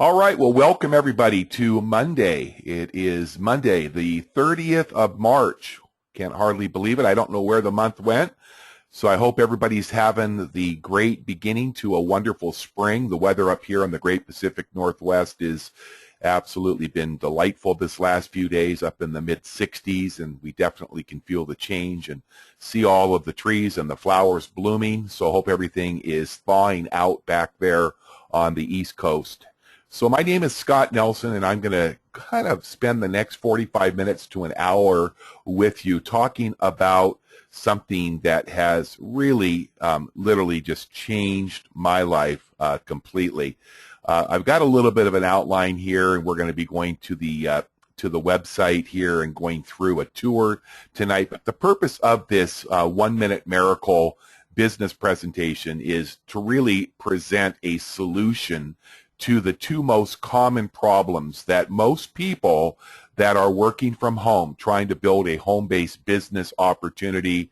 All right, well, welcome everybody to Monday. It is Monday, the 30th of March. Can't hardly believe it. I don't know where the month went. So I hope everybody's having the great beginning to a wonderful spring. The weather up here in the Great Pacific Northwest is absolutely been delightful this last few days, up in the mid 60s, and we definitely can feel the change and see all of the trees and the flowers blooming. So I hope everything is thawing out back there on the East Coast. So my name is Scott Nelson, and I'm going to kind of spend the next 45 minutes to an hour with you talking about something that has really literally just changed my life completely. I've got a little bit of an outline here, and we're going to be going to the website here and going through a tour tonight. But the purpose of this 1 Minute Miracle business presentation is to really present a solution to the two most common problems that most people that are working from home, trying to build a home-based business opportunity,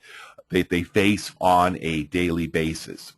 that they face on a daily basis.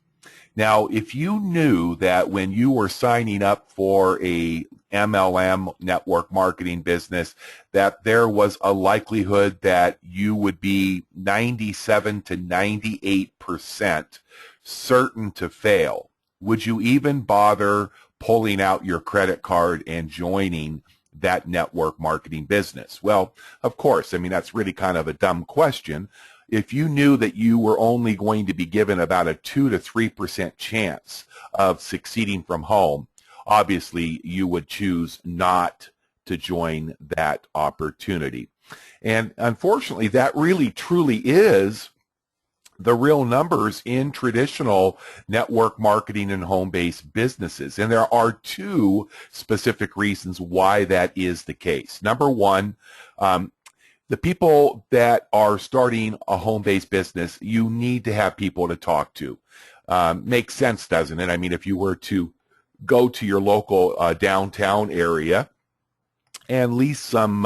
Now, if you knew that when you were signing up for a MLM network marketing business, that there was a likelihood that you would be 97 to 98% certain to fail, would you even bother pulling out your credit card and joining that network marketing business? Well, of course, I mean, that's really kind of a dumb question. If you knew that you were only going to be given about a 2 to 3% chance of succeeding from home, obviously you would choose not to join that opportunity. And unfortunately, that really truly is the real numbers in traditional network marketing and home-based businesses. And there are two specific reasons why that is the case. Number one, the people that are starting a home-based business, you need to have people to talk to. Makes sense, doesn't it? I mean, if you were to go to your local downtown area and lease some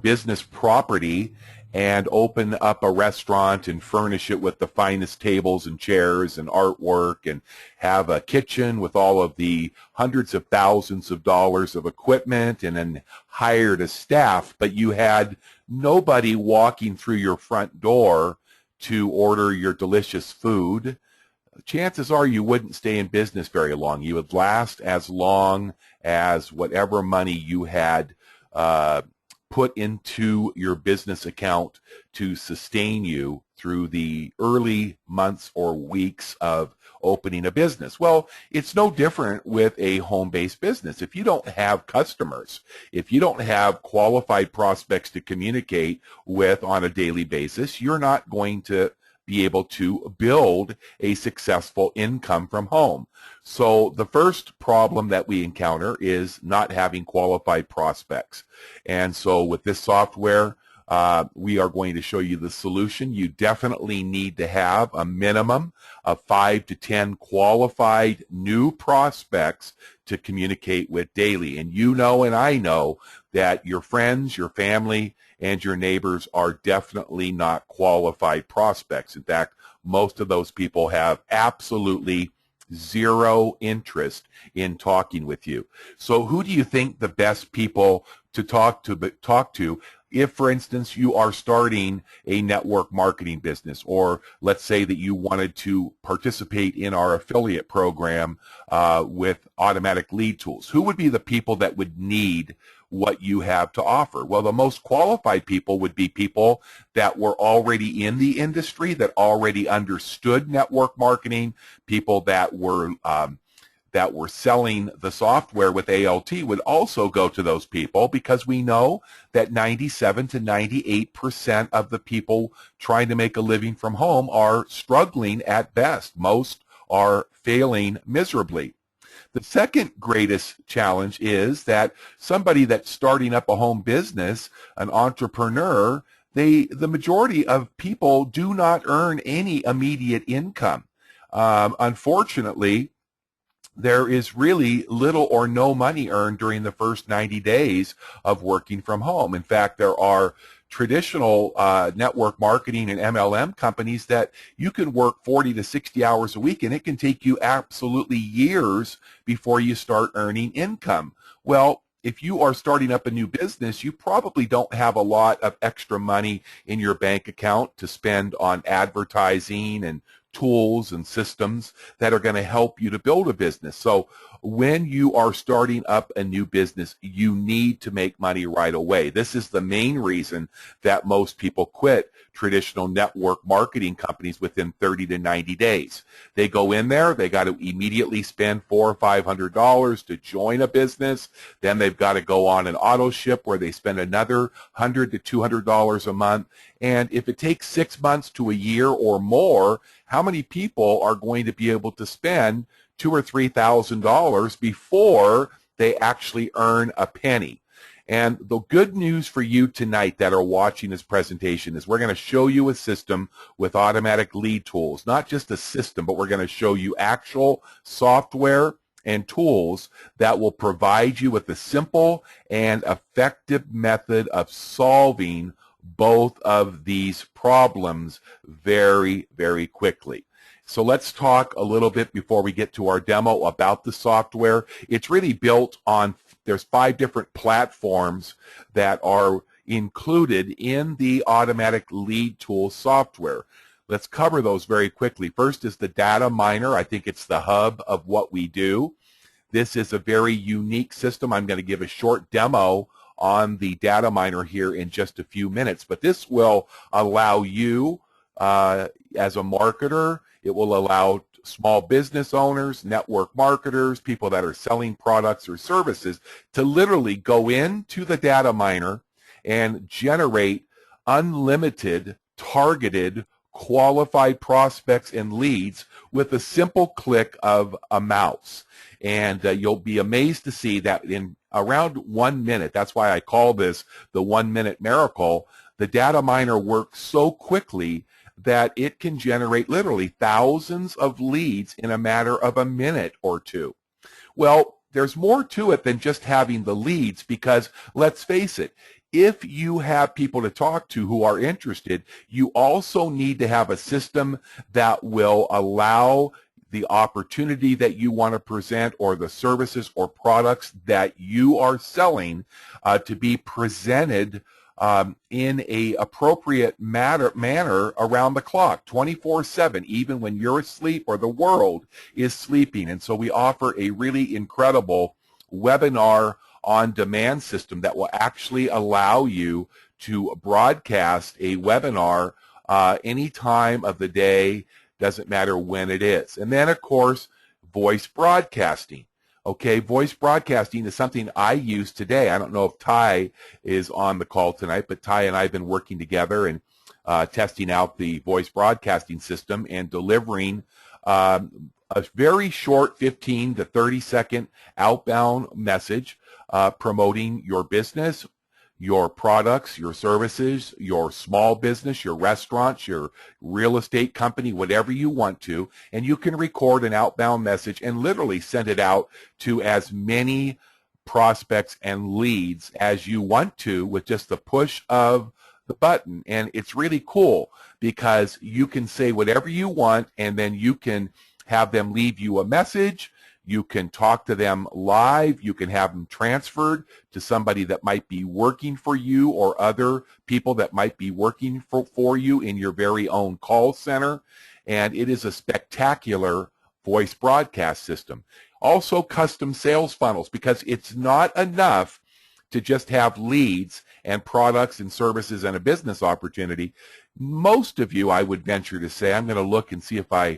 business property and open up a restaurant and furnish it with the finest tables and chairs and artwork and have a kitchen with all of the hundreds of thousands of dollars of equipment and then hired a staff, but you had nobody walking through your front door to order your delicious food, chances are you wouldn't stay in business very long. You would last as long as whatever money you had put into your business account to sustain you through the early months or weeks of opening a business. Well, it's no different with a home-based business. If you don't have customers, if you don't have qualified prospects to communicate with on a daily basis, you're not going to be able to build a successful income from home. So the first problem that we encounter is not having qualified prospects. And so with this software, we are going to show you the solution. You definitely need to have a minimum of 5 to 10 qualified new prospects to communicate with daily. And you know and I know that your friends, your family, and your neighbors are definitely not qualified prospects. In fact, most of those people have absolutely zero interest in talking with you. So who do you think the best people to talk to if, for instance, you are starting a network marketing business, or let's say that you wanted to participate in our affiliate program with Automatic Lead Tools? Who would be the people that would need what you have to offer? Well, the most qualified people would be people that were already in the industry, that already understood network marketing, people that were selling the software with ALT would also go to those people, because we know that 97 to 98% of the people trying to make a living from home are struggling at best. Most are failing miserably. The second greatest challenge is that somebody that's starting up a home business, an entrepreneur, the majority of people do not earn any immediate income. Unfortunately, there is really little or no money earned during the first 90 days of working from home. In fact, there are traditional network marketing and MLM companies that you can work 40 to 60 hours a week, and it can take you absolutely years before you start earning income. Well, if you are starting up a new business, you probably don't have a lot of extra money in your bank account to spend on advertising and tools and systems that are going to help you to build a business. So when you are starting up a new business, you need to make money right away. This is the main reason that most people quit traditional network marketing companies within 30 to 90 days. They go in there, they got to immediately spend $400 or $500 to join a business. Then they've got to go on an auto ship where they spend another $100 to $200 a month. And if it takes 6 months to a year or more, how many people are going to be able to spend $2,000 or $3,000 before they actually earn a penny? And the good news for you tonight that are watching this presentation is we're going to show you a system with automatic lead tools. Not just a system, but we're going to show you actual software and tools that will provide you with a simple and effective method of solving both of these problems very, very quickly. So let's talk a little bit before we get to our demo about the software. It's really built on, there's 5 different platforms that are included in the automatic lead tool software. Let's cover those very quickly. First is the data miner. I think it's the hub of what we do. This is a very unique system. I'm going to give a short demo on the data miner here in just a few minutes, but this will allow you as a marketer, it will allow small business owners, network marketers, people that are selling products or services to literally go into the data miner and generate unlimited, targeted, qualified prospects and leads with a simple click of a mouse. And you'll be amazed to see that in around 1 minute, that's why I call this the 1 minute miracle, the data miner works so quickly that it can generate literally thousands of leads in a matter of a minute or two. Well, there's more to it than just having the leads, because let's face it, if you have people to talk to who are interested, you also need to have a system that will allow the opportunity that you want to present or the services or products that you are selling to be presented in a appropriate manner around the clock, 24/7, even when you're asleep or the world is sleeping. And so we offer a really incredible webinar on demand system that will actually allow you to broadcast a webinar any time of the day, doesn't matter when it is. And then, of course, voice broadcasting. Okay, voice broadcasting is something I use today. I don't know if Ty is on the call tonight, but Ty and I have been working together and testing out the voice broadcasting system and delivering a very short 15 to 30-second outbound message promoting your business, your products, your services, your small business, your restaurants, your real estate company, whatever you want to, and you can record an outbound message and literally send it out to as many prospects and leads as you want to with just the push of the button. And it's really cool because you can say whatever you want, and then you can have them leave you a message. You can talk to them live. You can have them transferred to somebody that might be working for you or other people that might be working for you in your very own call center. And it is a spectacular voice broadcast system. Also custom sales funnels, because it's not enough to just have leads and products and services and a business opportunity. Most of you, I would venture to say, I'm going to look and see if I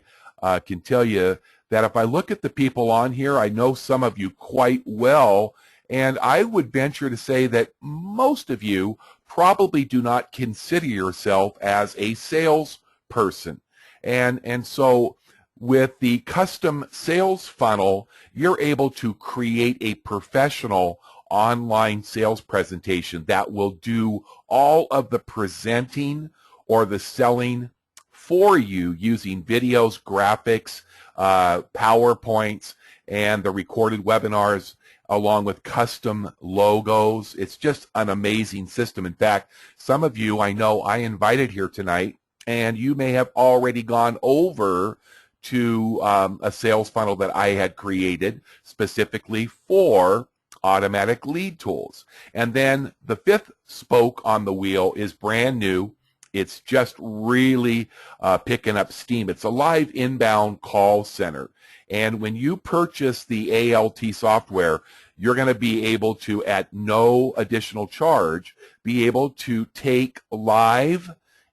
can tell you that if I look at the people on here, I know some of you quite well, and I would venture to say that most of you probably do not consider yourself as a salesperson. And so with the custom sales funnel, you're able to create a professional online sales presentation that will do all of the presenting or the selling for you using videos, graphics, PowerPoints, and the recorded webinars along with custom logos. It's just an amazing system. In fact, some of you I know I invited here tonight, and you may have already gone over to a sales funnel that I had created specifically for automatic lead tools. And then the fifth spoke on the wheel is brand new. It's just really picking up steam. It's a live inbound call center. And when you purchase the ALT software, you're going to be able to, at no additional charge, be able to take live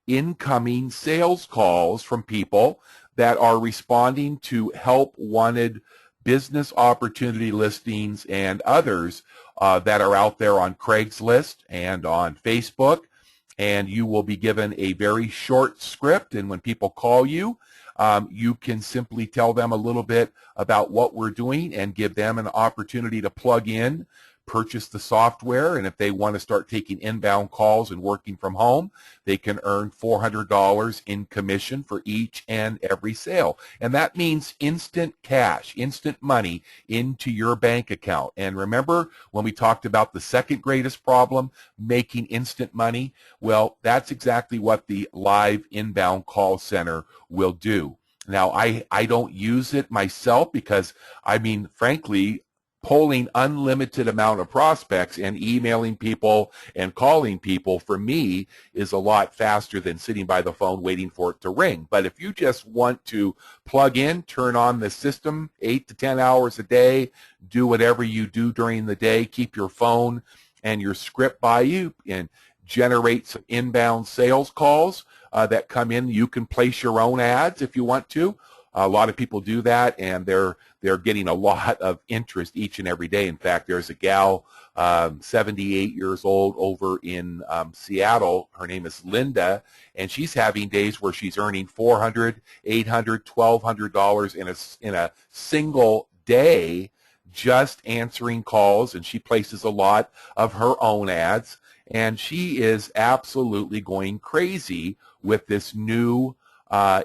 incoming sales calls from people that are responding to help wanted business opportunity listings and others that are out there on Craigslist and on Facebook. And you will be given a very short script, and when people call you, you can simply tell them a little bit about what we're doing and give them an opportunity to plug in, purchase the software, and if they want to start taking inbound calls and working from home, they can earn $400 in commission for each and every sale. And that means instant cash, instant money into your bank account. And remember when we talked about the second greatest problem, making instant money? Well, that's exactly what the live inbound call center will do. Now, I don't use it myself because, I mean, frankly, polling unlimited amount of prospects and emailing people and calling people for me is a lot faster than sitting by the phone waiting for it to ring. But if you just want to plug in, turn on the system 8 to 10 hours a day, do whatever you do during the day, keep your phone and your script by you and generate some inbound sales calls that come in. You can place your own ads if you want to. A lot of people do that, and they're getting a lot of interest each and every day. In fact, there's a gal, 78 years old, over in Seattle. Her name is Linda, and she's having days where she's earning $400, $800, $1,200 in a single day just answering calls, and she places a lot of her own ads, and she is absolutely going crazy with this new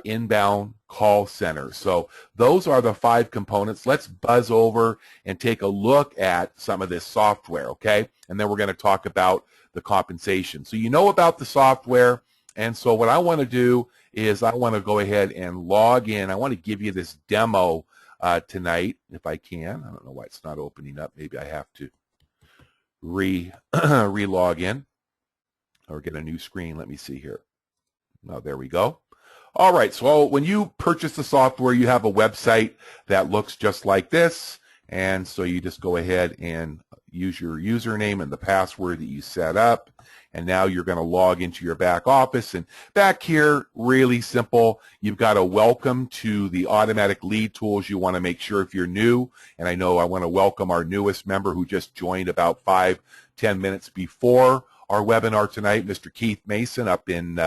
inbound call center. So those are the 5 components. Let's buzz over and take a look at some of this software, okay? And then we're going to talk about the compensation. So you know about the software, and so what I want to do is I want to go ahead and log in. I want to give you this demo tonight, if I can. I don't know why it's not opening up. Maybe I have to re-log in or get a new screen. Let me see here. Oh, there we go. All right, so when you purchase the software, you have a website that looks just like this, and so you just go ahead and use your username and the password that you set up, and now you're going to log into your back office. And back here, really simple, you've got a welcome to the automatic lead tools. You want to make sure if you're new, and I know I want to welcome our newest member who just joined about 5-10 minutes before our webinar tonight, Mr. Keith Mason up in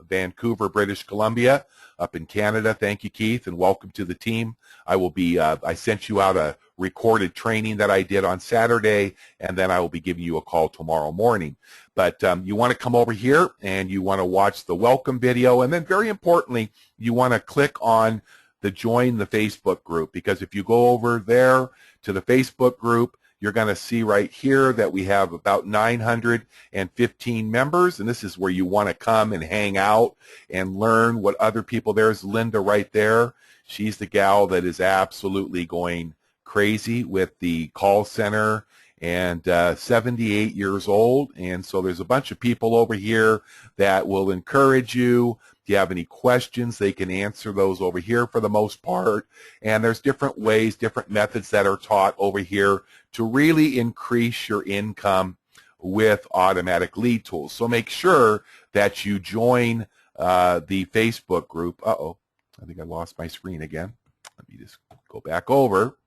Vancouver, British Columbia, up in Canada. Thank you, Keith, and welcome to the team. I will be, I sent you out a recorded training that I did on Saturday, and then I will be giving you a call tomorrow morning. But you want to come over here, and you want to watch the welcome video, and then very importantly, you want to click on the join the Facebook group, because if you go over there to the Facebook group, you're going to see right here that we have about 915 members, and this is where you want to come and hang out and learn what other people. There's Linda right there. She's the gal that is absolutely going crazy with the call center, and 78 years old. And so there's a bunch of people over here that will encourage you. If you have any questions, they can answer those over here for the most part. And there's different ways, different methods that are taught over here to really increase your income with automatic lead tools. So make sure that you join the Facebook group. Uh-oh, I think I lost my screen again. Let me just go back over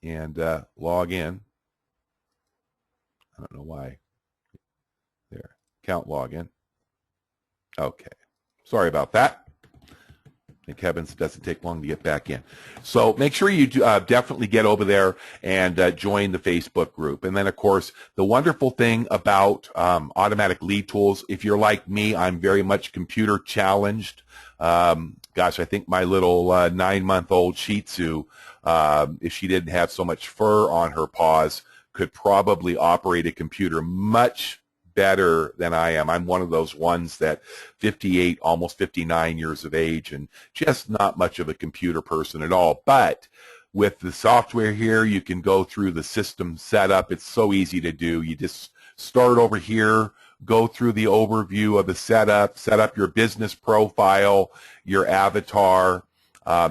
and log in. I don't know why. There, account login. Okay, sorry about that. Thank heavens it doesn't take long to get back in. So make sure you definitely get over there and join the Facebook group. And then, of course, the wonderful thing about automatic lead tools, if you're like me, I'm very much computer challenged. Gosh, I think my little 9-month-old Shih Tzu if she didn't have so much fur on her paws, could probably operate a computer much better than I am. I'm one of those ones that 58, almost 59 years of age, and just not much of a computer person at all. But with the software here, you can go through the system setup. It's so easy to do. You just start over here, go through the overview of the setup, set up your business profile, your avatar.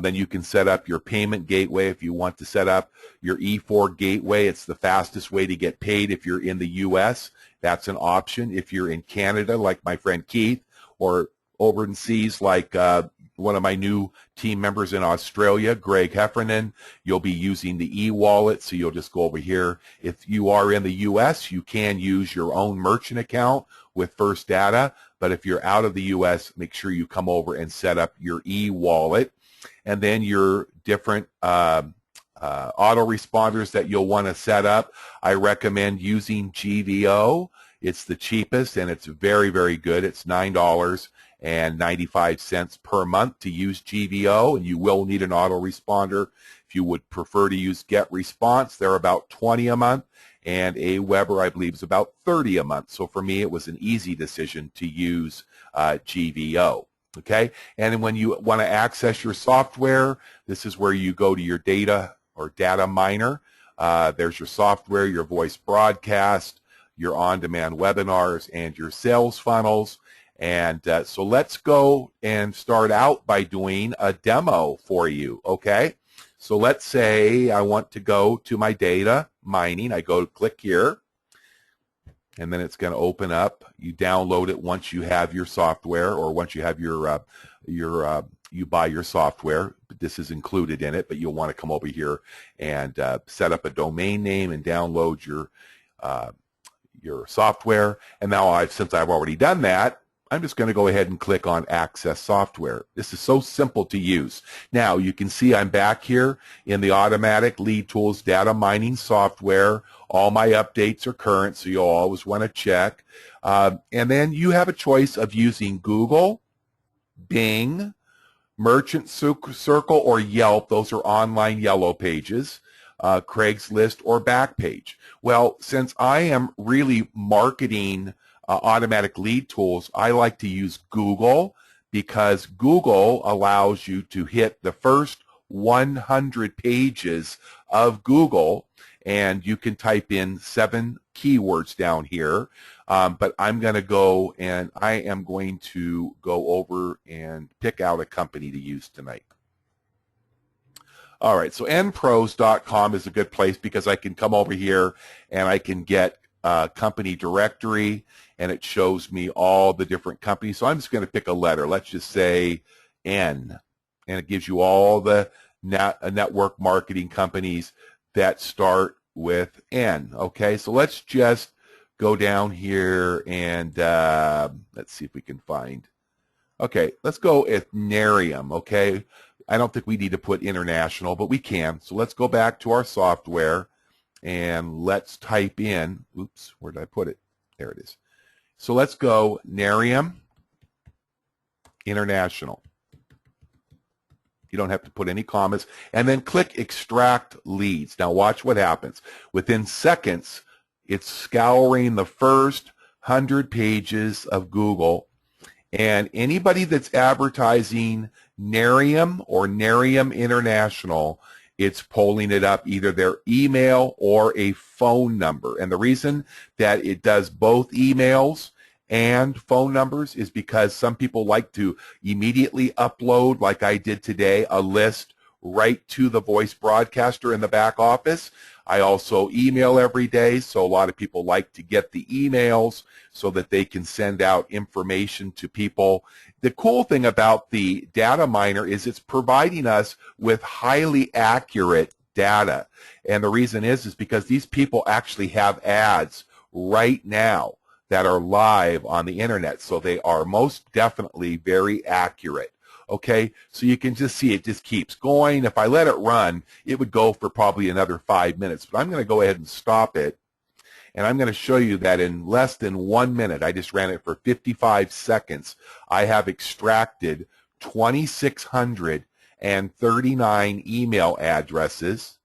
Then you can set up your payment gateway if you want to set up your E4 gateway. It's the fastest way to get paid if you're in the U.S. That's an option. If you're in Canada, like my friend Keith, or overseas, like one of my new team members in Australia, Greg Heffernan, you'll be using the e-wallet, so you'll just go over here. If you are in the U.S., you can use your own merchant account with First Data, but if you're out of the U.S., make sure you come over and set up your e-wallet. And then your different autoresponders that you'll want to set up. I recommend using GVO. It's the cheapest, and it's very, very good. It's $9.95 per month to use GVO, and you will need an autoresponder. If you would prefer to use GetResponse, they're about $20 a month, and Aweber, I believe, is about $30 a month. So for me, it was an easy decision to use GVO. Okay, and when you want to access your software, this is where you go to your data or data miner. There's your software, your voice broadcast, your on-demand webinars, and your sales funnels. And so let's go and start out by doing a demo for you, okay? So let's say I want to go to my data mining. I go click here, and then it's going to open up. You download it once you have your software, or once you have your you buy your software. This is included in it, but you'll want to come over here and set up a domain name and download your software. And now since I've already done that, I'm just going to go ahead and click on Access Software. This is so simple to use. Now you can see I'm back here in the Automatic Lead Tools data mining software. All my updates are current, so you'll always want to check. And then you have a choice of using Google, Bing, Merchant Circle, or Yelp. Those are online yellow pages, Craigslist, or Backpage. Well, since I am really marketing Automatic Lead Tools, I like to use Google, because Google allows you to hit the first 100 pages of Google, and you can type in 7 keywords down here. But I'm going to go, and I am going to go over and pick out a company to use tonight. All right, so npros.com is a good place, because I can come over here and I can get company directory, and it shows me all the different companies. So I'm just going to pick a letter. Let's just say N, and it gives you all the network marketing companies that start with N. Okay, so let's just go down here and let's see if we can find. Okay, let's go with Nerium. Okay, I don't think we need to put international, but we can. So let's go back to our software and let's type in, oops, where did I put it? There it is. So let's go Nerium International. You don't have to put any commas. And then click Extract Leads. Now watch what happens. Within seconds, it's scouring the first 100 pages of Google. And anybody that's advertising Nerium or Nerium International, it's pulling it up, either their email or a phone number. And the reason that it does both emails and phone numbers is because some people like to immediately upload, like I did today, a list right to the voice broadcaster in the back office. I also email every day, so a lot of people like to get the emails so that they can send out information to people. The cool thing about the data miner is it's providing us with highly accurate data. And the reason is because these people actually have ads right now that are live on the internet, so they are most definitely very accurate. Okay, so you can just see it just keeps going. If I let it run, it would go for probably another 5 minutes, but I'm going to go ahead and stop it, and I'm going to show you that in less than 1 minute, I just ran it for 55 seconds, I have extracted 2,600 939 email addresses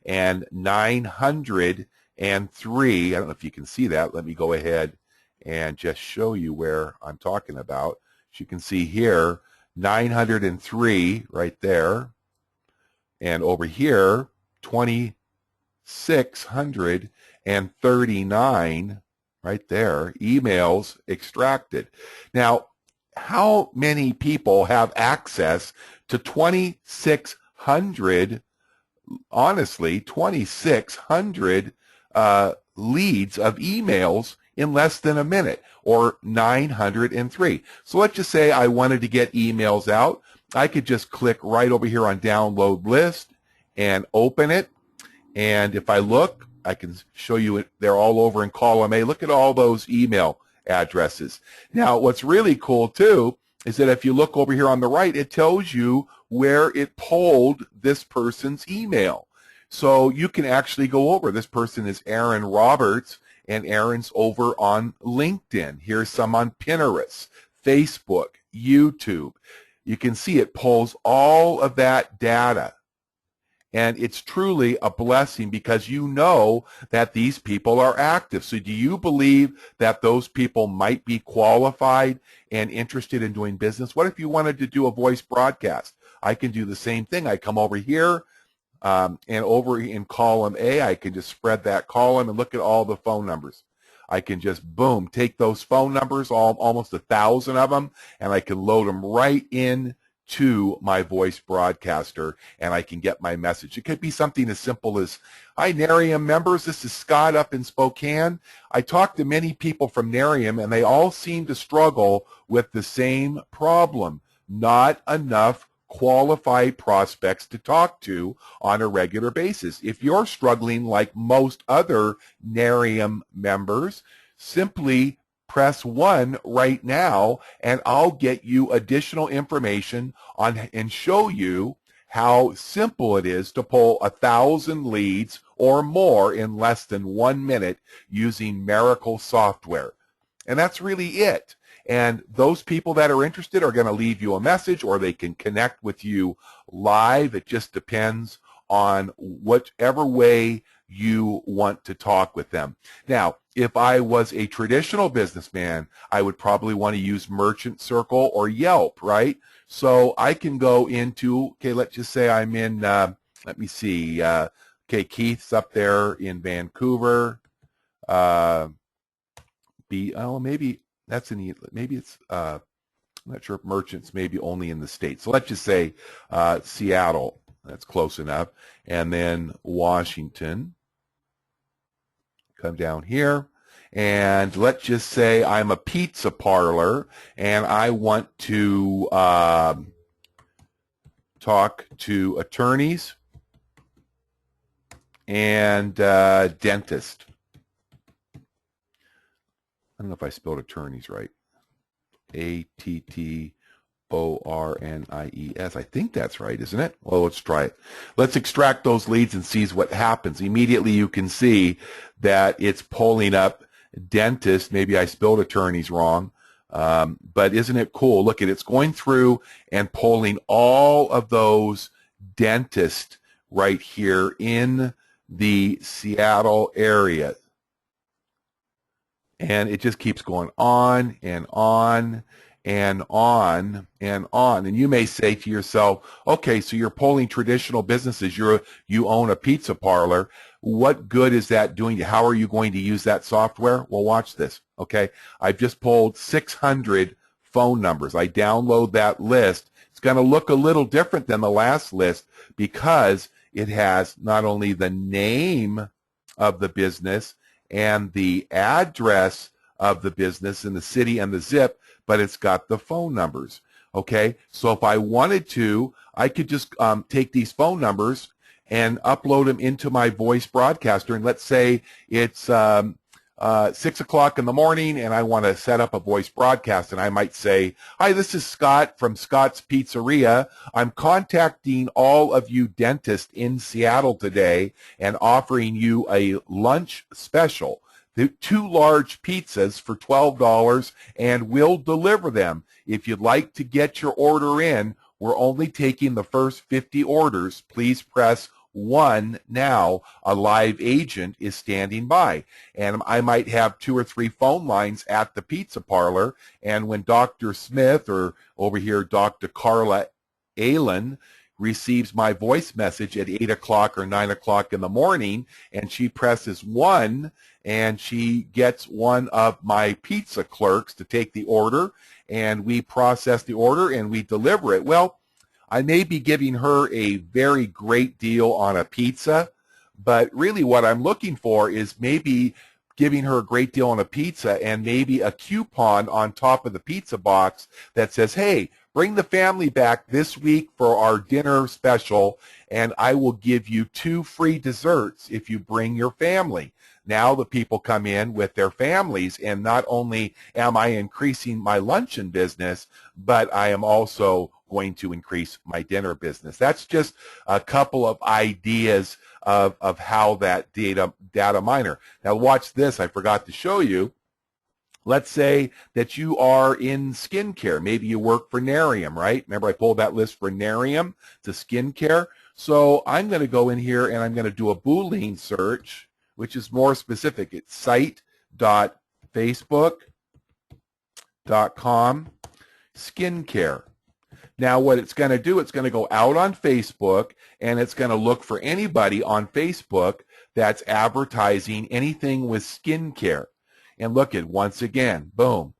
and 903, I don't know if you can see that. Let me go ahead and just show you where I'm talking about. As you can see here, 903 right there. And over here, 2,639 right there, emails extracted. Now, how many people have access to 2,600, honestly, 2,600 leads of emails in less than a minute, or 903? So let's just say I wanted to get emails out. I could just click right over here on download list and open it. And if I look, I can show you it. They're all over in column A. Look at all those email addresses. Now, what's really cool too is that if you look over here on the right, it tells you where it polled this person's email. So you can actually go over. This person is Aaron Roberts, and Aaron's over on LinkedIn. Here's some on Pinterest, Facebook, YouTube. You can see it pulls all of that data. And it's truly a blessing because you know that these people are active. So do you believe that those people might be qualified and interested in doing business? What if you wanted to do a voice broadcast? I can do the same thing. I come over here and over in column A, I can just spread that column and look at all the phone numbers. I can just, boom, take those phone numbers, almost 1,000 of them, and I can load them right in to my voice broadcaster, and I can get my message. It could be something as simple as, hi, Nerium members, this is Scott up in Spokane. I talked to many people from Nerium, and they all seem to struggle with the same problem: not enough qualified prospects to talk to on a regular basis. If you're struggling like most other Nerium members, simply press 1 right now, and I'll get you additional information on and show you how simple it is to pull 1,000 leads or more in less than 1 minute using Miracle software. And that's really it. And those people that are interested are going to leave you a message, or they can connect with you live. It just depends on whichever way you want to talk with them. Now, if I was a traditional businessman, I would probably want to use Merchant Circle or Yelp, right? So I can go into, okay, let's just say I'm in, let me see, okay, Keith's up there in Vancouver. Maybe that's maybe it's, I'm not sure if Merchant's maybe only in the States. So let's just say Seattle, that's close enough. And then Washington. Come down here, and let's just say I'm a pizza parlor, and I want to talk to attorneys and dentist. I don't know if I spelled attorneys right. ATTORNIES. I think that's right, isn't it? Well, let's try it. Let's extract those leads and see what happens. Immediately you can see that it's pulling up dentist. Maybe I spelled attorneys wrong, but isn't it cool? Look at it. It's going through and pulling all of those dentists right here in the Seattle area. And it just keeps going on and on and on and on. And you may say to yourself, okay, so you're polling traditional businesses. You own a pizza parlor. What good is that doing? How are you going to use that software? Well, watch this, okay? I've just pulled 600 phone numbers. I download that list. It's going to look a little different than the last list because it has not only the name of the business and the address of the business and the city and the zip, but it's got the phone numbers, okay? So if I wanted to, I could just take these phone numbers and upload them into my voice broadcaster, and let's say it's 6 o'clock in the morning and I want to set up a voice broadcast, and I might say, hi, this is Scott from Scott's Pizzeria. I'm contacting all of you dentists in Seattle today and offering you a lunch special. 2 large pizzas for $12, and we'll deliver them. If you'd like to get your order in, We're only taking the first 50 orders. Please press 1 now. A live agent is standing by. And I might have 2 or 3 phone lines at the pizza parlor, and when Dr. Smith, or over here Dr. Carla Allen, receives my voice message at 8 o'clock or 9 o'clock in the morning, and she presses 1, and she gets one of my pizza clerks to take the order, and we process the order and we deliver it. Well, I may be giving her a very great deal on a pizza, but really what I'm looking for is maybe giving her a great deal on a pizza and maybe a coupon on top of the pizza box that says, hey, bring the family back this week for our dinner special, and I will give you 2 free desserts if you bring your family. Now the people come in with their families, and not only am I increasing my luncheon business, but I am also going to increase my dinner business. That's just a couple of ideas of how that data miner. Now watch this, I forgot to show you. Let's say that you are in skincare. Maybe you work for Narium, right? Remember I pulled that list for Narium to skincare. So I'm going to go in here and I'm going to do a Boolean search, which is more specific. It's site.facebook.com skincare. Now what it's going to do, it's going to go out on Facebook, and it's going to look for anybody on Facebook that's advertising anything with skincare. And look at, once again, boom,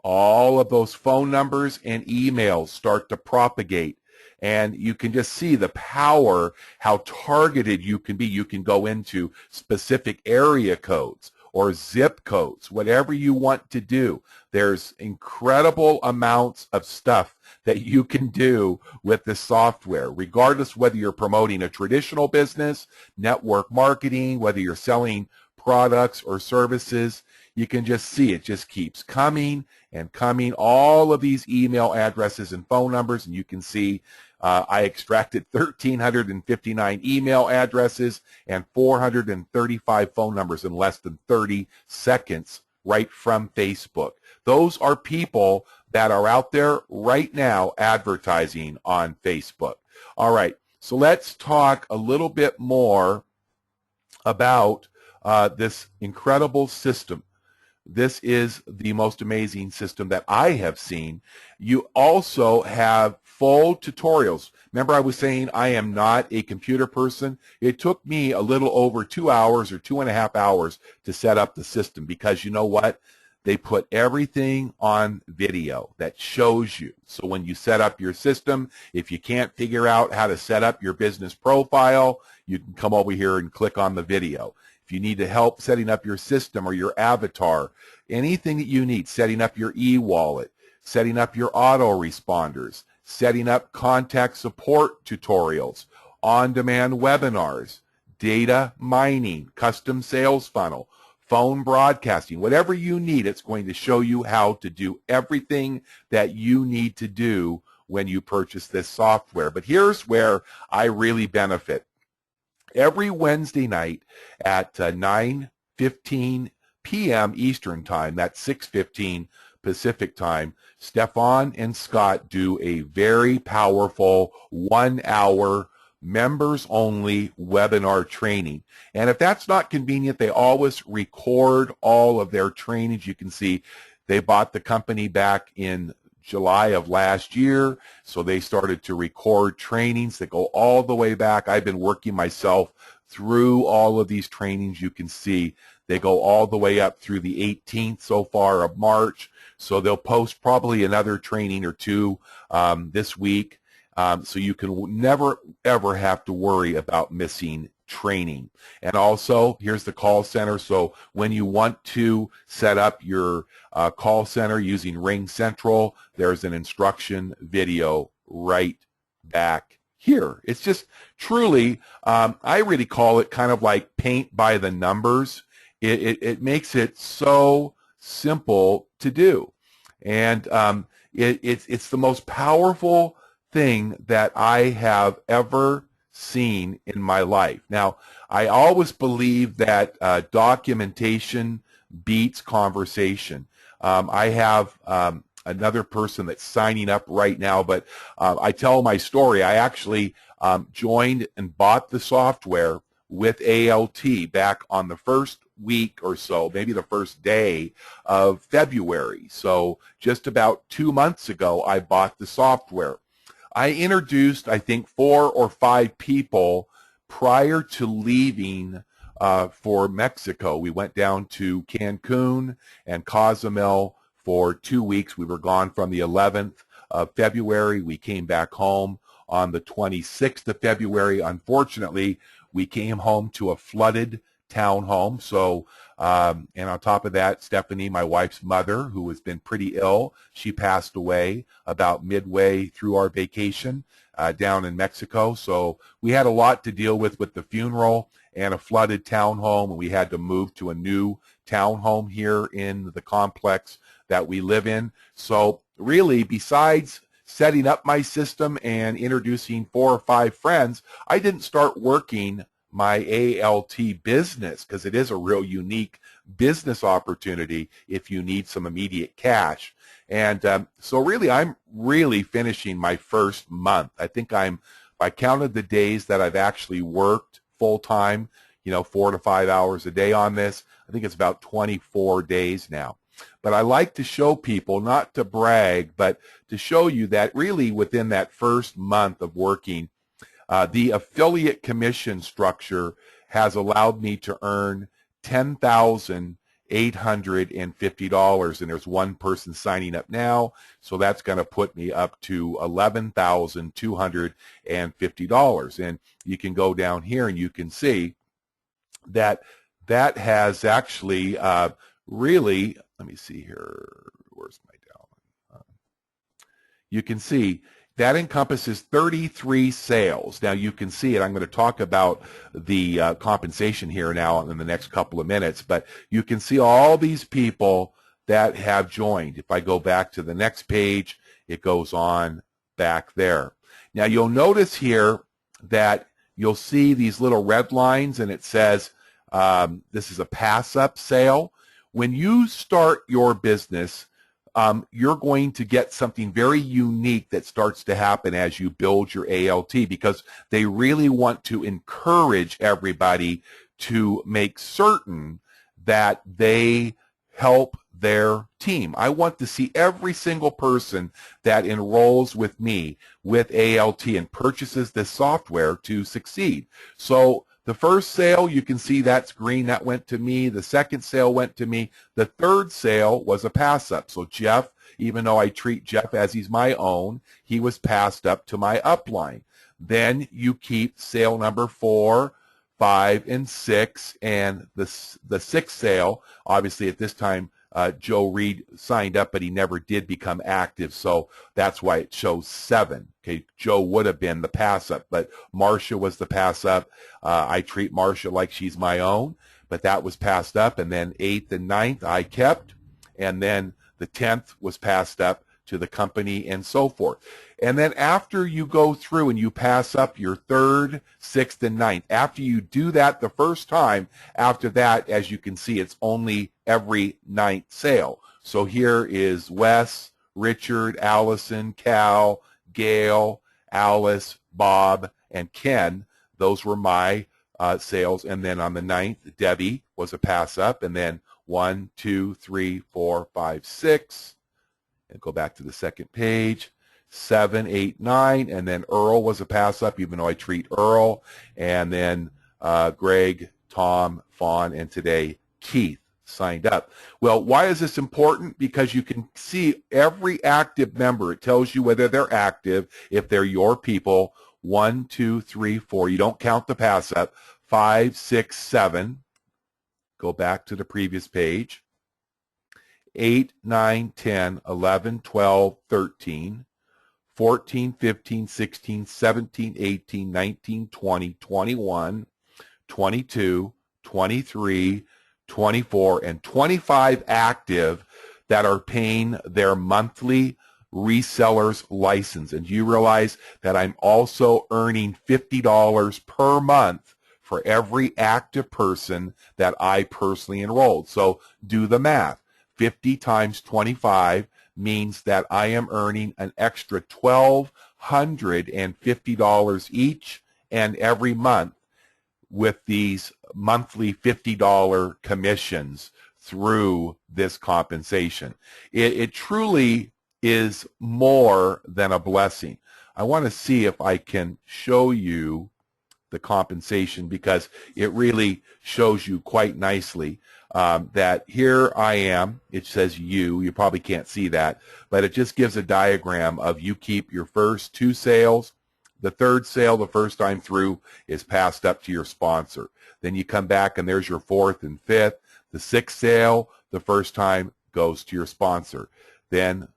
all of those phone numbers and emails start to propagate. And you can just see the power, how targeted you can be. You can go into specific area codes or zip codes, whatever you want to do. There's incredible amounts of stuff that you can do with this software, regardless whether you're promoting a traditional business, network marketing, whether you're selling products or services. You can just see it just keeps coming and coming, all of these email addresses and phone numbers, and you can see I extracted 1,359 email addresses and 435 phone numbers in less than 30 seconds right from Facebook. Those are people that are out there right now advertising on Facebook. All right, so let's talk a little bit more about this incredible system. This is the most amazing system that I have seen. You also have full tutorials. Remember I was saying I am not a computer person? It took me a little over 2 hours or 2.5 hours to set up the system, because you know what? They put everything on video that shows you. So when you set up your system, if you can't figure out how to set up your business profile, you can come over here and click on the video. If you need help setting up your system or your avatar, anything that you need, setting up your e-wallet, setting up your autoresponders, setting up contact support tutorials, on-demand webinars, data mining, custom sales funnel, phone broadcasting, whatever you need, it's going to show you how to do everything that you need to do when you purchase this software. But here's where I really benefit. Every Wednesday night at 9:15 p.m. Eastern Time, that's 6:15 Pacific Time, Stefan and Scott do a very powerful 1-hour members-only webinar training. And if that's not convenient, they always record all of their trainings. You can see they bought the company back in July of last year, so they started to record trainings that go all the way back. I've been working myself through all of these trainings. You can see they go all the way up through the 18th so far of March, so they'll post probably another training or two this week, so you can never ever have to worry about missing training. And also, here's the call center. So when you want to set up your call center using RingCentral, there's an instruction video right back here. It's just truly, I really call it kind of like paint by the numbers. It makes it so simple to do. And it's the most powerful thing that I have ever seen in my life. Now, I always believe that documentation beats conversation. I have another person that's signing up right now, but I tell my story. I actually joined and bought the software with ALT back on the first week or so, maybe the first day of February. So just about 2 months ago, I bought the software. I introduced, I think, 4 or 5 people prior to leaving for Mexico. We went down to Cancun and Cozumel for 2 weeks. We were gone from the 11th of February. We came back home on the 26th of February. Unfortunately, we came home to a flooded townhome. So, and on top of that, Stephanie, my wife's mother, who has been pretty ill, she passed away about midway through our vacation down in Mexico. So we had a lot to deal with the funeral and a flooded townhome, and we had to move to a new townhome here in the complex that we live in. So really, besides setting up my system and introducing 4 or 5 friends, I didn't start working my ALT business, because it is a real unique business opportunity if you need some immediate cash. And so really, I'm really finishing my first month. I think if I counted the days that I've actually worked full-time, 4 to 5 hours a day on this, I think it's about 24 days now. But I like to show people, not to brag, but to show you that really within that first month of working, the affiliate commission structure has allowed me to earn $10,850, and there's one person signing up now, so that's going to put me up to $11,250. And you can go down here and you can see that that has actually really, let me see here, where's my down? You can see that encompasses 33 sales. Now you can see it. I'm going to talk about the compensation here now in the next couple of minutes, but you can see all these people that have joined. If I go back to the next page, it goes on back there. Now you'll notice here that you'll see these little red lines, and it says this is a pass-up sale. When you start your business, you're going to get something very unique that starts to happen as you build your ALT, because they really want to encourage everybody to make certain that they help their team. I want to see every single person that enrolls with me with ALT and purchases this software to succeed. So the first sale, you can see that's green. That went to me. The second sale went to me. The third sale was a pass-up. So Jeff, even though I treat Jeff as he's my own, he was passed up to my upline. Then you keep sale number 4, 5, and 6. And the sixth sale, obviously at this time, Joe Reed signed up, but he never did become active, so that's why it shows 7. Okay, Joe would have been the pass-up, but Marcia was the pass-up. I treat Marcia like she's my own, but that was passed up, and then 8th and 9th I kept, and then the 10th was passed up to the company and so forth. And then after you go through and you pass up your 3rd, 6th, and 9th, after you do that the first time, after that, as you can see, it's only every 9th sale. So here is Wes, Richard, Allison, Cal, Gail, Alice, Bob, and Ken. Those were my sales. And then on the 9th, Debbie was a pass-up. And then 1, 2, 3, 4, 5, 6. And go back to the second page. 7, 8, 9, and then Earl was a pass-up, even though I treat Earl, and then Greg, Tom, Fawn, and today Keith signed up. Well, why is this important? Because you can see every active member. It tells you whether they're active, if they're your people. 1, 2, 3, 4. You don't count the pass-up. 5, 6, 7. Go back to the previous page. 8, 9, 10, 11, 12, 13. 14, 15, 16, 17, 18, 19, 20, 21, 22, 23, 24, and 25 active that are paying their monthly reseller's license. And you realize that I'm also earning $50 per month for every active person that I personally enrolled. So do the math. 50 times 25, means that I am earning an extra $1,250 each and every month with these monthly $50 commissions through this compensation. It truly is more than a blessing. I want to see if I can show you the compensation, because it really shows you quite nicely that here I am. It says you probably can't see that, but it just gives a diagram of you keep your first 2 sales. The 3rd sale, the first time through, is passed up to your sponsor. Then you come back and there's your 4th and 5th. The 6th sale, the first time, goes to your sponsor. Then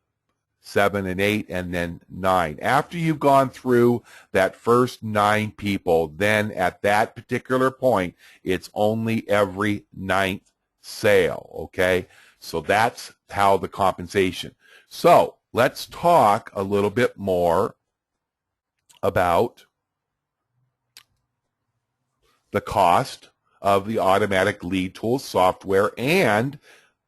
7 and 8, and then 9. After you've gone through that first 9 people, then at that particular point, it's only every 9th sale, okay? So that's how the compensation. So let's talk a little bit more about the cost of the Automatic Lead Tools software and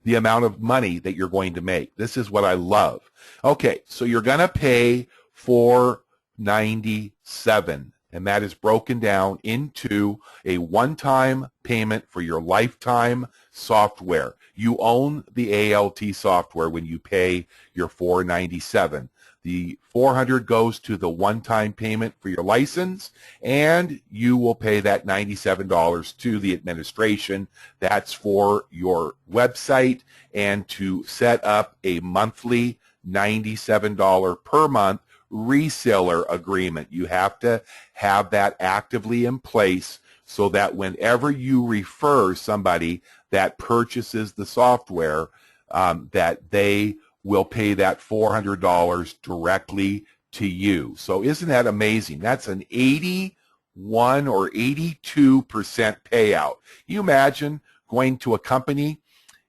the amount of money that you're going to make. This is what I love. Okay, so you're going to pay $497, and that is broken down into a one-time payment for your lifetime software. You own the ALT software when you pay your $497. The $400 goes to the one-time payment for your license, and you will pay that $97 to the administration. That's for your website and to set up a monthly $97 per month reseller agreement. You have to have that actively in place so that whenever you refer somebody that purchases the software, that they will pay that $400 directly to you. So isn't that amazing? That's an 81 or 82% payout. You imagine going to a company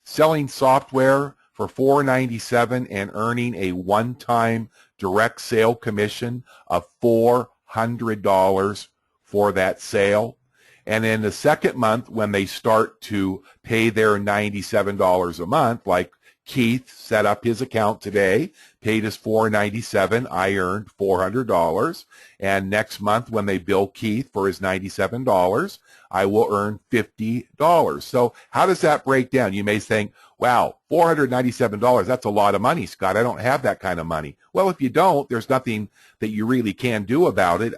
selling software for $497 and earning a one-time direct sale commission of $400 for that sale. And in the second month, when they start to pay their $97 a month, like Keith set up his account today, paid his $497. I earned $400. And next month, when they bill Keith for his $97, I will earn $50. So how does that break down? You may think, wow, $497, that's a lot of money, Scott. I don't have that kind of money. Well, if you don't, there's nothing that you really can do about it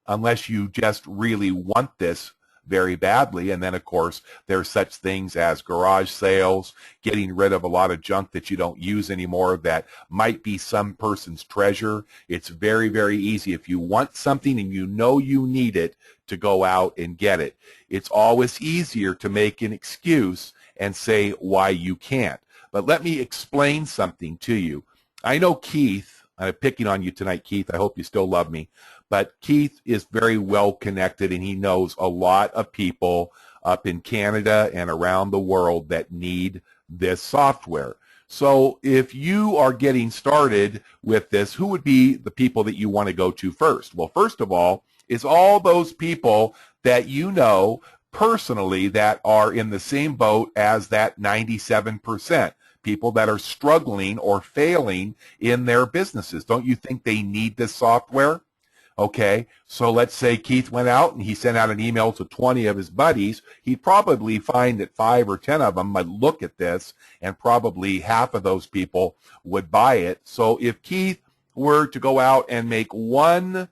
unless you just really want this very badly. And then, of course, there's such things as garage sales, getting rid of a lot of junk that you don't use anymore that might be some person's treasure. It's very, very easy. If you want something and you know you need it, to go out and get it. It's always easier to make an excuse and say why you can't. But let me explain something to you. I know Keith, I'm picking on you tonight, Keith. I hope you still love me. But Keith is very well connected, and he knows a lot of people up in Canada and around the world that need this software. So if you are getting started with this, who would be the people that you want to go to first? Well, first of all, is all those people that you know personally that are in the same boat as that 97%. People that are struggling or failing in their businesses. Don't you think they need this software? Okay, so let's say Keith went out and he sent out an email to 20 of his buddies. He'd probably find that 5 or 10 of them might look at this, and probably half of those people would buy it. So if Keith were to go out and make one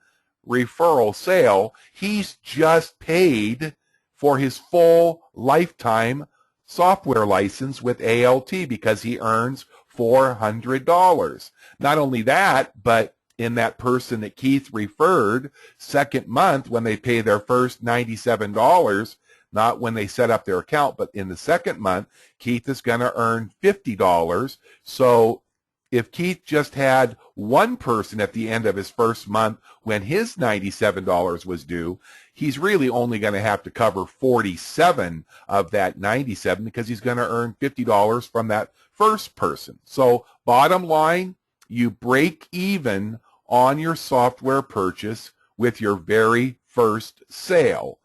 referral sale, he's just paid for his full lifetime software license with ALT because he earns $400. Not only that, but in that person that Keith referred, second month when they pay their first $97, not when they set up their account, but in the second month, Keith is going to earn $50. So if Keith just had one person at the end of his first month when his $97 was due, he's really only going to have to cover 47 of that 97 because he's going to earn $50 from that first person. So bottom line, you break even on your software purchase with your very first sale.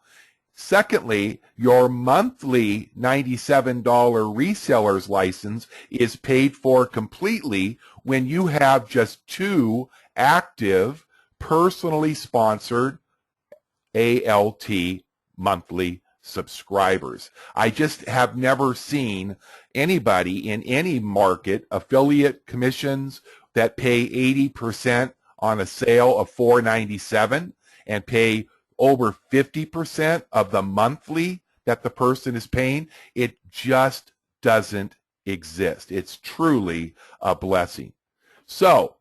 Secondly, your monthly $97 reseller's license is paid for completely when you have just 2 active, personally sponsored ALT monthly subscribers. I just have never seen anybody in any market, affiliate commissions that pay 80% on a sale of $4.97 and pay over 50% of the monthly that the person is paying. It just doesn't exist. It's truly a blessing. So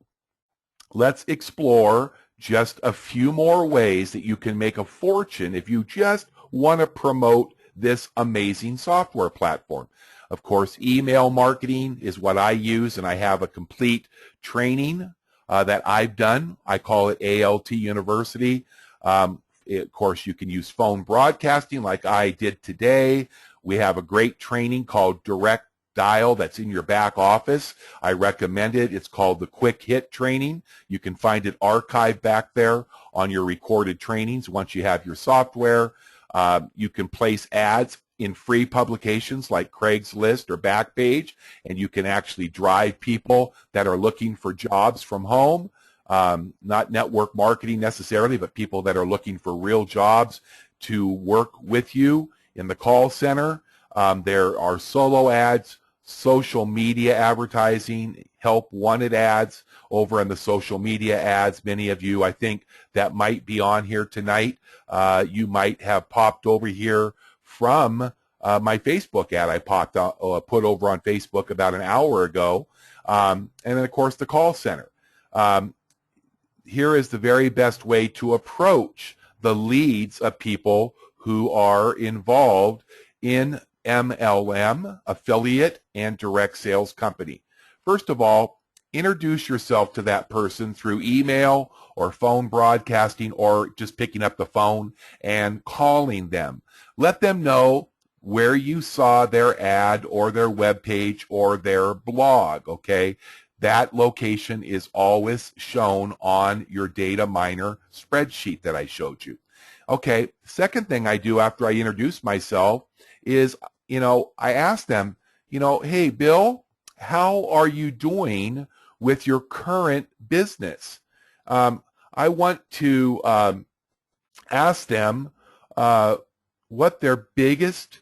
let's explore just a few more ways that you can make a fortune if you just want to promote this amazing software platform. Of course, email marketing is what I use, and I have a complete training that I've done. I call it ALT University. Of course, you can use phone broadcasting like I did today. We have a great training called Direct Dial that's in your back office. I recommend it. It's called the Quick Hit Training. You can find it archived back there on your recorded trainings once you have your software. You can place ads in free publications like Craigslist or Backpage, and you can actually drive people that are looking for jobs from home. Not network marketing necessarily, but people that are looking for real jobs to work with you in the call center. There are solo ads, social media advertising, help wanted ads over in the social media ads. Many of you, I think, that might be on here tonight, you might have popped over here from my Facebook ad I put over on Facebook about an hour ago. And then, of course, the call center. Here is the very best way to approach the leads of people who are involved in MLM, affiliate, and direct sales company. First of all, introduce yourself to that person through email or phone broadcasting or just picking up the phone and calling them. Let them know where you saw their ad or their web page or their blog, okay? That location is always shown on your data miner spreadsheet that I showed you. Okay, second thing I do after I introduce myself is, I ask them, hey, Bill, how are you doing with your current business? I want to ask them what their biggest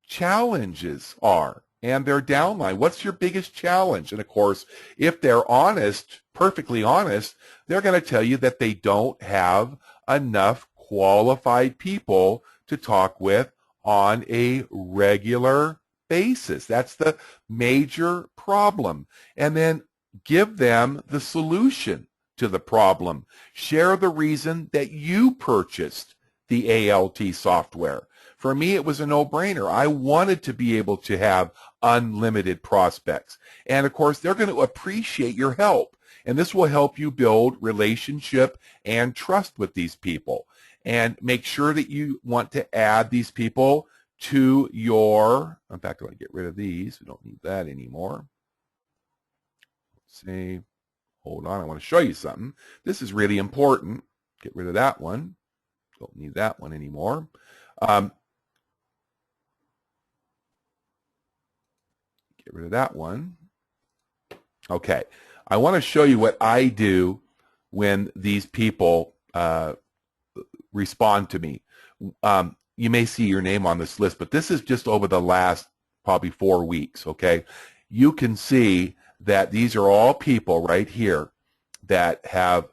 challenges are and their downline. What's your biggest challenge? And of course, if they're honest, perfectly honest, they're going to tell you that they don't have enough qualified people to talk with on a regular basis. That's the major problem. And then give them the solution to the problem. Share the reason that you purchased the ALT software. For me, it was a no-brainer. I wanted to be able to have unlimited prospects. And of course, they're going to appreciate your help. And this will help you build relationship and trust with these people. And make sure that you want to add these people to your, in fact, I want to get rid of these. We don't need that anymore. Let's see. Hold on. I want to show you something. This is really important. Get rid of that one. Don't need that one anymore. Get rid of that one. Okay. I want to show you what I do when these people respond to me. You may see your name on this list, but this is just over the last probably 4 weeks, okay? You can see that these are all people right here that have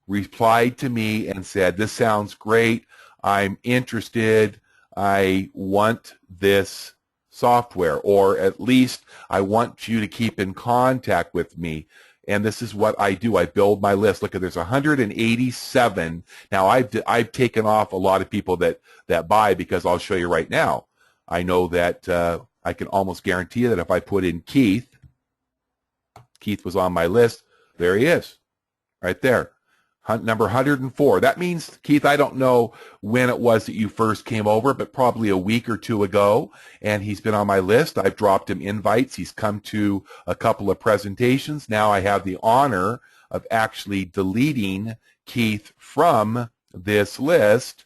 replied to me and said, this sounds great, I'm interested, I want this software, or at least I want you to keep in contact with me. And this is what I do. I build my list. Look, there's 187. Now, I've taken off a lot of people that buy, because I'll show you right now. I know that I can almost guarantee you that if I put in Keith was on my list. There he is, right there. Number 104. That means, Keith, I don't know when it was that you first came over, but probably a week or two ago, and he's been on my list. I've dropped him invites. He's come to a couple of presentations. Now I have the honor of actually deleting Keith from this list.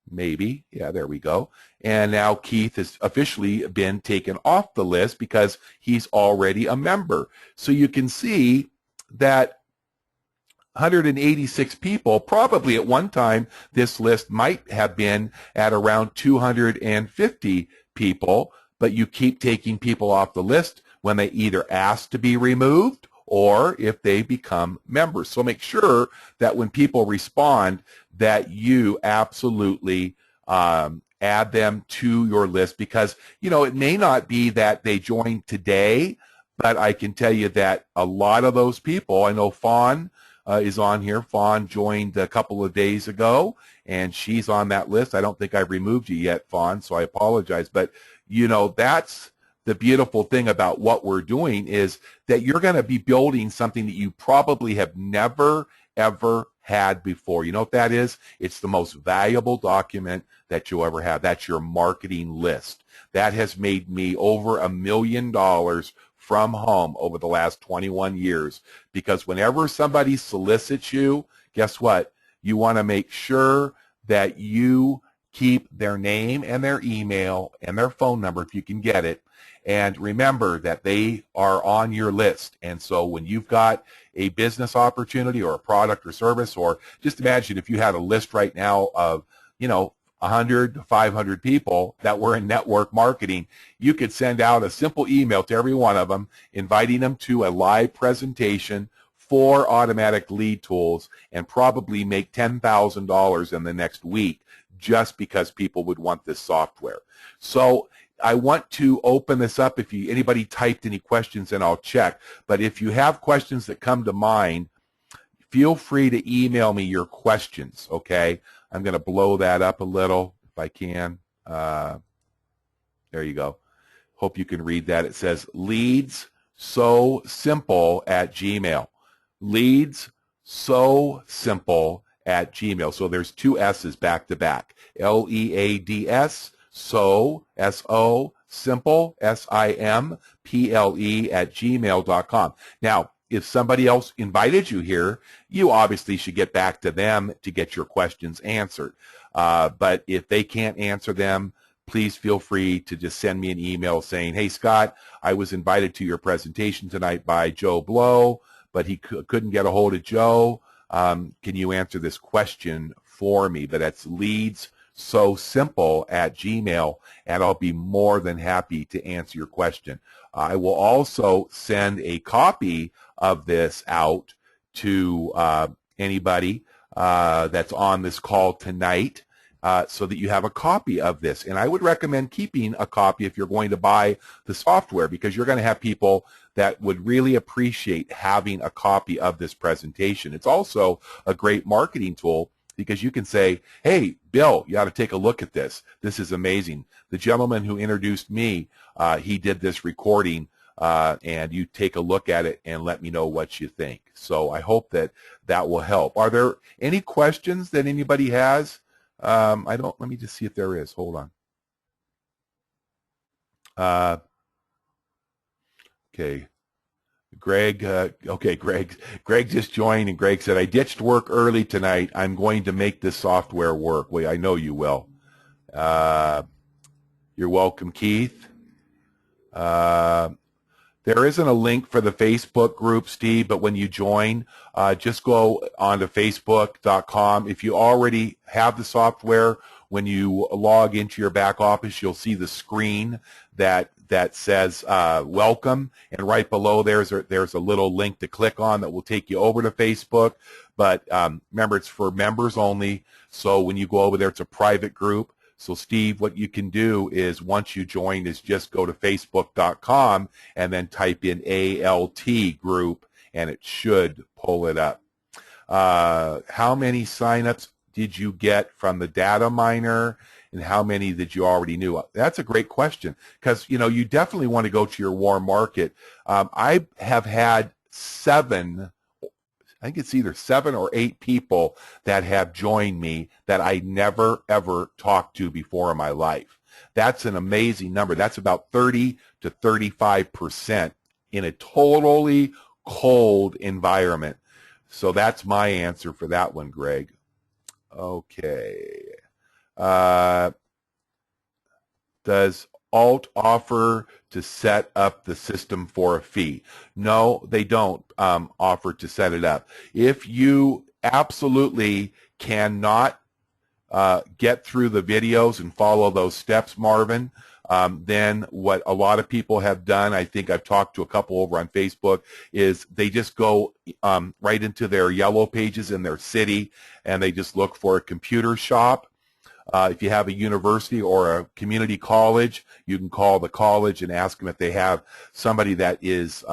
Maybe. Yeah, there we go. And now Keith has officially been taken off the list because he's already a member. So you can see that 186 people, probably at one time, this list might have been at around 250 people, but you keep taking people off the list when they either ask to be removed or if they become members. So make sure that when people respond that you absolutely add them to your list, because, you know, it may not be that they joined today, but I can tell you that a lot of those people, I know Fawn is on here. Fawn joined a couple of days ago, and she's on that list. I don't think I've removed you yet, Fawn, so I apologize. But, you know, that's the beautiful thing about what we're doing, is that you're going to be building something that you probably have never, ever had before. You know what that is? It's the most valuable document that you'll ever have. That's your marketing list. That has made me over $1 million from home over the last 21 years, because whenever somebody solicits you, guess what? You want to make sure that you keep their name and their email and their phone number if you can get it. And remember that they are on your list. And so when you've got a business opportunity or a product or service, or just imagine if you had a list right now of, you know, 100 to 500 people that were in network marketing, you could send out a simple email to every one of them, inviting them to a live presentation for Automatic Lead Tools, and probably make $10,000 in the next week just because people would want this software. So I want to open this up. If anybody typed any questions, then I'll check. But if you have questions that come to mind, feel free to email me your questions, okay? I'm going to blow that up a little if I can. There you go. Hope you can read that. It says leads so simple at Gmail. Leads so simple at Gmail. So there's two S's back to back. L-E-A-D-S, so, S-O, simple, S-I-M-P-L-E at gmail.com. Now, if somebody else invited you here, you obviously should get back to them to get your questions answered. But if they can't answer them, please feel free to just send me an email saying, hey, Scott, I was invited to your presentation tonight by Joe Blow, but he couldn't get a hold of Joe. Can you answer this question for me? But that's leads so simple at Gmail, and I'll be more than happy to answer your question. I will also send a copy of this out to anybody that's on this call tonight, so that you have a copy of this. And I would recommend keeping a copy if you're going to buy the software, because you're going to have people that would really appreciate having a copy of this presentation. It's also a great marketing tool, because you can say, hey, Bill, you ought to take a look at this. This is amazing. The gentleman who introduced me, he did this recording, and you take a look at it and let me know what you think. So I hope that that will help. Are there any questions that anybody has? let me just see if there is. Hold on. Okay. Greg, Greg just joined, and Greg said, I ditched work early tonight. I'm going to make this software work. Well, I know you will. You're welcome, Keith. There isn't a link for the Facebook group, Steve, but when you join, just go onto facebook.com. If you already have the software, when you log into your back office, you'll see the screen that says welcome, and right below there's a little link to click on that will take you over to Facebook. But remember, it's for members only, so when you go over there, it's a private group. So Steve, what you can do is, once you join, is just go to facebook.com and then type in ALT group, and it should pull it up. How many signups did you get from the data miner, and how many did you already knew? That's a great question, because you definitely want to go to your warm market. I have had I think it's either 7 or 8 people that have joined me that I never, ever talked to before in my life. That's an amazing number. That's about 30 to 35% in a totally cold environment. So that's my answer for that one, Greg. Okay. Does Alt offer to set up the system for a fee? No, they don't offer to set it up. If you absolutely cannot get through the videos and follow those steps, Marvin, then what a lot of people have done, I think I've talked to a couple over on Facebook, is they just go right into their yellow pages in their city and they just look for a computer shop. If you have a university or a community college, you can call the college and ask them if they have somebody that is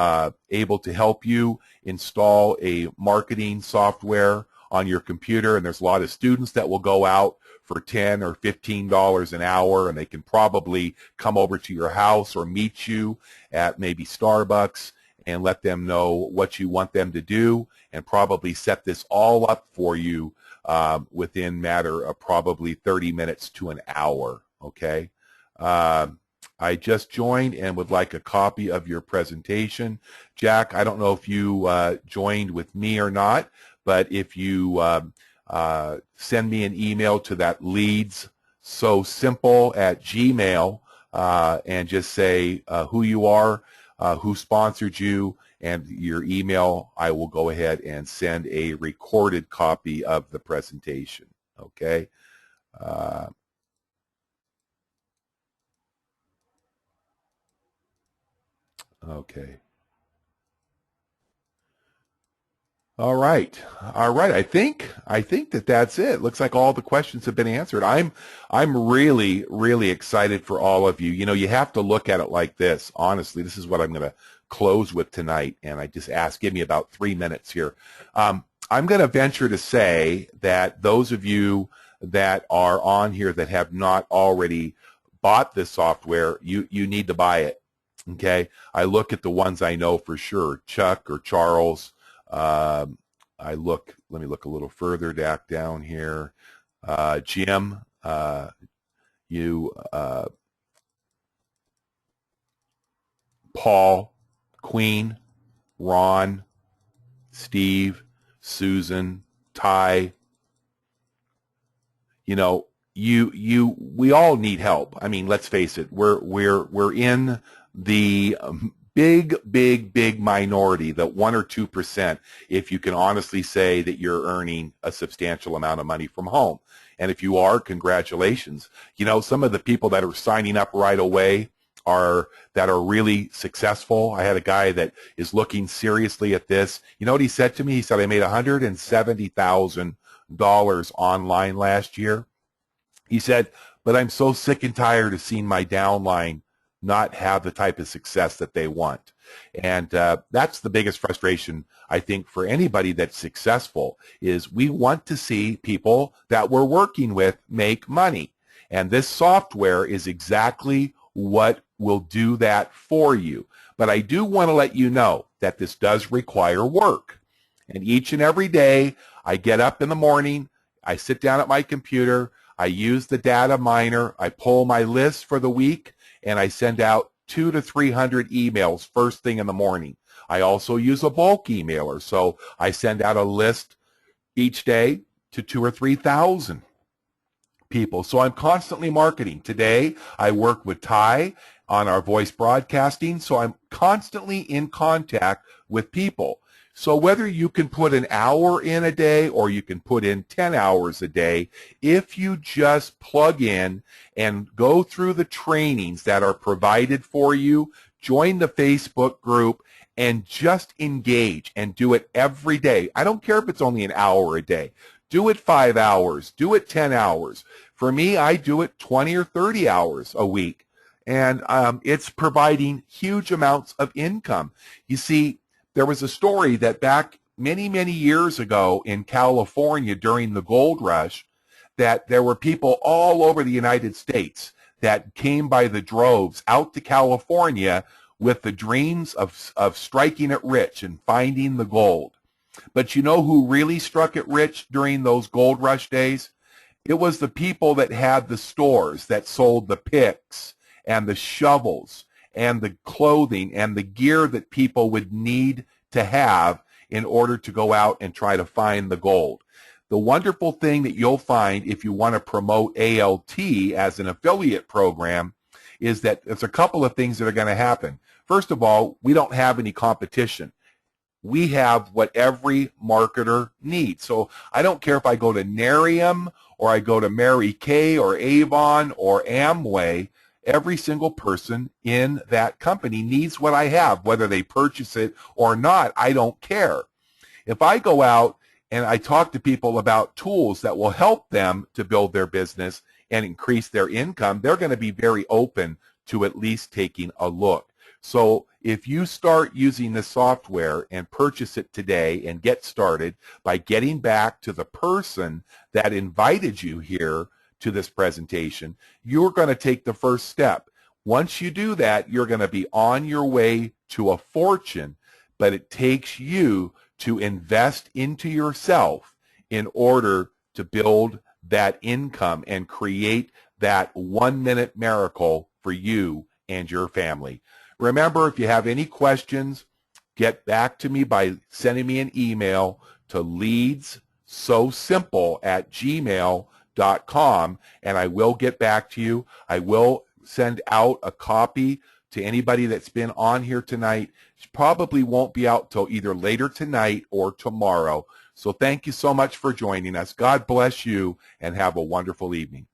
able to help you install a marketing software on your computer. And there's a lot of students that will go out for $10 or $15 an hour, and they can probably come over to your house or meet you at maybe Starbucks and let them know what you want them to do and probably set this all up for you within matter of probably 30 minutes to an hour, okay? I just joined and would like a copy of your presentation. Jack, I don't know if you joined with me or not, but if you send me an email to that leadssosimple@gmail and just say who you are, who sponsored you, and your email, I will go ahead and send a recorded copy of the presentation, okay? Okay. All right. All right. I think that that's it. Looks like all the questions have been answered. I'm really, really excited for all of you. You know, you have to look at it like this. Honestly, this is what I'm going to close with tonight. And I just ask, give me about 3 minutes here. I'm going to venture to say that those of you that are on here that have not already bought this software, you need to buy it. Okay. I look at the ones I know for sure, Chuck or Charles. Let me look a little further back down here. Jim, Paul, Queen, Ron, Steve, Susan, Ty. You know, we all need help. I mean, let's face it. We're in the big minority, that 1 or 2%, if you can honestly say that you're earning a substantial amount of money from home. And if you are, congratulations. You know, some of the people that are signing up right away that are really successful. I had a guy that is looking seriously at this. You know what he said to me? He said, I made $170,000 online last year. He said, but I'm so sick and tired of seeing my downline not have the type of success that they want. And that's the biggest frustration, I think, for anybody that's successful, is we want to see people that we're working with make money. And this software is exactly what will do that for you. But I do want to let you know that this does require work. And each and every day, I get up in the morning, I sit down at my computer, I use the data miner, I pull my list for the week, and I send out 200 to 300 emails first thing in the morning. I also use a bulk emailer, so I send out a list each day to 2,000 or 3,000 people. So I'm constantly marketing. Today, I work with Ty on our voice broadcasting, so I'm constantly in contact with people. So whether you can put an hour in a day or you can put in 10 hours a day, if you just plug in and go through the trainings that are provided for you, join the Facebook group, and just engage and do it every day. I don't care if it's only an hour a day. Do it 5 hours. Do it 10 hours. For me, I do it 20 or 30 hours a week. And it's providing huge amounts of income. You see, there was a story that back many, many years ago in California during the gold rush, that there were people all over the United States that came by the droves out to California with the dreams of striking it rich and finding the gold. But you know who really struck it rich during those gold rush days? It was the people that had the stores that sold the picks and the shovels and the clothing and the gear that people would need to have in order to go out and try to find the gold. The wonderful thing that you'll find if you want to promote ALT as an affiliate program is that there's a couple of things that are going to happen. First of all, we don't have any competition. We have what every marketer needs. So I don't care if I go to Narium or I go to Mary Kay or Avon or Amway. Every single person in that company needs what I have. Whether they purchase it or not, I don't care. If I go out and I talk to people about tools that will help them to build their business and increase their income, they're going to be very open to at least taking a look. So if you start using the software and purchase it today and get started by getting back to the person that invited you here to this presentation, you're going to take the first step. Once you do that, you're going to be on your way to a fortune, but it takes you to invest into yourself in order to build that income and create that 1-minute miracle for you and your family. Remember, if you have any questions, get back to me by sending me an email to leadssosimple@gmail.com, and I will get back to you. I will send out a copy to anybody that's been on here tonight. It probably won't be out till either later tonight or tomorrow. So thank you so much for joining us. God bless you, and have a wonderful evening.